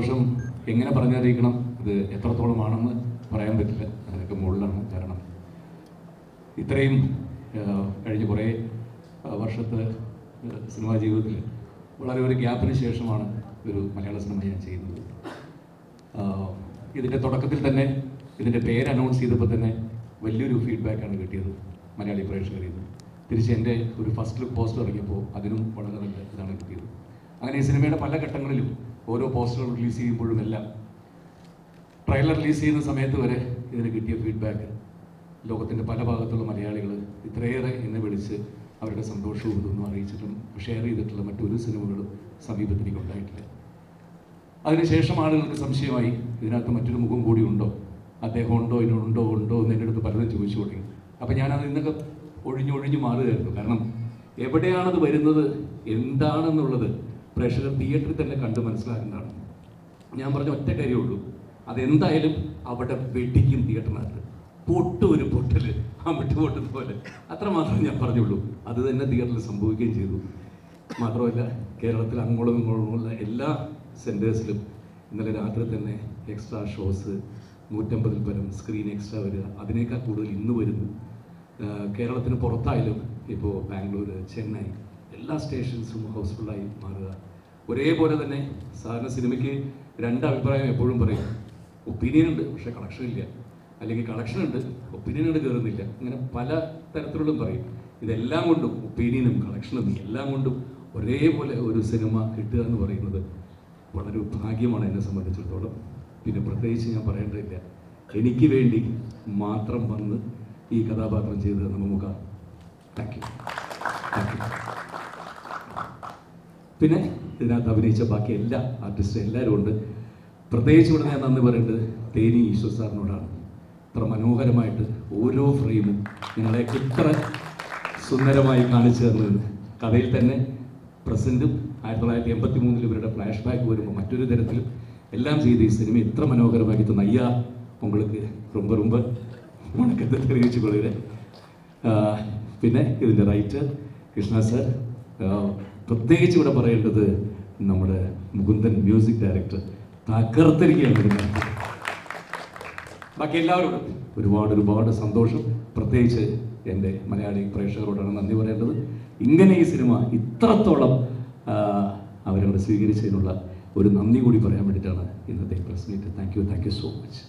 സന്തോഷം എങ്ങനെ പറഞ്ഞറിയിക്കണം, ഇത് എത്രത്തോളമാണെന്ന് പറയാൻ പറ്റില്ല. അതൊക്കെ മുകളിലാണ്. കാരണം ഇത്രയും കഴിഞ്ഞ കുറേ വർഷത്തെ സിനിമാ ജീവിതത്തിൽ വളരെ ഒരു ഗ്യാപ്പിന് ശേഷമാണ് ഒരു മലയാള സിനിമ ഞാൻ ചെയ്യുന്നത്. ഇതിൻ്റെ തുടക്കത്തിൽ തന്നെ ഇതിൻ്റെ പേര് അനൗൺസ് ചെയ്തപ്പോൾ തന്നെ വലിയൊരു ഫീഡ്ബാക്കാണ് കിട്ടിയത് മലയാളി പ്രേക്ഷകരിൽ നിന്ന്. തിരിച്ച് എൻ്റെ ഒരു ഫസ്റ്റ് ലുക്ക് പോസ്റ്റർ ഇറങ്ങിയപ്പോൾ അതിനും വളരെ നല്ല ഇതാണ് കിട്ടിയത്. അങ്ങനെ ഈ സിനിമയുടെ പല ഘട്ടങ്ങളിലും ഓരോ പോസ്റ്ററുകൾ റിലീസ് ചെയ്യുമ്പോഴും എല്ലാം ട്രെയിലർ റിലീസ് ചെയ്യുന്ന സമയത്ത് വരെ ഇതിന് കിട്ടിയ ഫീഡ്ബാക്ക് ലോകത്തിൻ്റെ പല ഭാഗത്തുള്ള മലയാളികൾ ഇത്രയേറെ എന്നെ വിളിച്ച് അവരുടെ സന്തോഷവും ഇതൊന്നും അറിയിച്ചിട്ടും ഷെയർ ചെയ്തിട്ടുള്ള മറ്റൊരു സിനിമകളും സമീപത്തിലേക്ക് ഉണ്ടായിട്ടില്ല. അതിനുശേഷം ആളുകൾക്ക് സംശയമായി, ഇതിനകത്ത് മറ്റൊരു മുഖം കൂടി ഉണ്ടോ, അദ്ദേഹം ഉണ്ടോ ഇതിനുണ്ടോ എന്ന് എൻ്റെ അടുത്ത് പലരും ചോദിച്ചു തുടങ്ങി. അപ്പം ഞാനത് ഇന്നൊക്കെ ഒഴിഞ്ഞൊഴിഞ്ഞ് മാറുകയായിരുന്നു. കാരണം എവിടെയാണത് വരുന്നത്, എന്താണെന്നുള്ളത് പ്രേക്ഷകർ തിയേറ്ററിൽ തന്നെ കണ്ട് മനസ്സിലാക്കേണ്ടതാണ്. ഞാൻ പറഞ്ഞ ഒറ്റ കാര്യമുള്ളൂ, അതെന്തായാലും അവിടെ വെട്ടിക്കും തിയേറ്ററിനകത്ത്. ഒരു പൊട്ടൽ ആ വിട്ടുപൊട്ടുന്ന പോലെ, അത്രമാത്രം ഞാൻ പറഞ്ഞുള്ളൂ. അത് തന്നെ തിയേറ്ററിൽ സംഭവിക്കുകയും ചെയ്തു. മാത്രമല്ല, കേരളത്തിൽ അങ്ങോളം ഇങ്ങോളമുള്ള എല്ലാ സെൻറ്റേഴ്സിലും ഇന്നലെ രാത്രി തന്നെ എക്സ്ട്രാ ഷോസ് 150 പരം സ്ക്രീൻ എക്സ്ട്രാ വരിക, അതിനേക്കാൾ കൂടുതൽ ഇന്ന് വരുന്നു. കേരളത്തിന് പുറത്തായാലും ഇപ്പോൾ ബാംഗ്ലൂർ, ചെന്നൈ എല്ലാ സ്റ്റേഷൻസും ഹൗസ്ഫുള്ളായി മാറുക. ഒരേപോലെ തന്നെ സാധാരണ സിനിമയ്ക്ക് രണ്ട് അഭിപ്രായം എപ്പോഴും പറയും. ഒപ്പീനിയൻ ഉണ്ട് പക്ഷേ കളക്ഷൻ ഇല്ല, അല്ലെങ്കിൽ കളക്ഷൻ ഉണ്ട് ഒപ്പീനിയനോട് കയറുന്നില്ല. ഇങ്ങനെ പല തരത്തിലുള്ളതും പറയും. ഇതെല്ലാം കൊണ്ടും, ഒപ്പീനിയനും കളക്ഷനും എല്ലാം കൊണ്ടും ഒരേപോലെ ഒരു സിനിമ കിട്ടുക എന്ന് പറയുന്നത് വളരെ ഭാഗ്യമാണ് എന്നെ സംബന്ധിച്ചിടത്തോളം. പിന്നെ പ്രത്യേകിച്ച് ഞാൻ പറയേണ്ടതില്ല, എനിക്ക് വേണ്ടി മാത്രം വന്ന് ഈ കഥാപാത്രം ചെയ്ത് നമുക്ക് താങ്ക് യു. പിന്നെ ഇതിനകത്ത് അഭിനയിച്ച ബാക്കി എല്ലാ ആർട്ടിസ്റ്റും എല്ലാവരും ഉണ്ട്. പ്രത്യേകിച്ച് ഇവിടെ ഞാൻ നന്ദി പറയേണ്ടത് തേനി ഈശ്വർ സാറിനോടാണ്. ഇത്ര മനോഹരമായിട്ട് ഓരോ ഫ്രെയിമും നിങ്ങളെ ഇത്ര സുന്ദരമായി കാണിച്ചു തന്നത്. കഥയിൽ തന്നെ പ്രസൻറ്റും 1983 ഇവരുടെ ഫ്ലാഷ് ബാക്ക് വരുമ്പോൾ മറ്റൊരു തരത്തിലും എല്ലാം ചെയ്ത് ഈ സിനിമ ഇത്ര മനോഹരമാക്കി തന്ന അയ്യാ உங்களுக்கு ரொம்ப ரொம்ப വണക്കത്തെ தெரிவிச்சு കൊള്ളുക. പിന്നെ ഇതിൻ്റെ റൈറ്റർ കൃഷ്ണ സർ, പ്രത്യേകിച്ച് ഇവിടെ പറയേണ്ടത് നമ്മുടെ മുകുന്ദൻ മ്യൂസിക് ഡയറക്ടർ തകർത്തിരിക്കുകയാണ്. ബാക്കി എല്ലാവരോടും ഒരുപാട് സന്തോഷം. പ്രത്യേകിച്ച് എൻ്റെ മലയാളി പ്രേക്ഷകരോടാണ് നന്ദി പറയേണ്ടത്. ഇങ്ങനെ ഈ സിനിമ ഇത്രത്തോളം അവരവിടെ സ്വീകരിച്ചതിനുള്ള ഒരു നന്ദി കൂടി പറയാൻ വേണ്ടിയിട്ടാണ് ഇന്നത്തെ press meet. Thank you so much.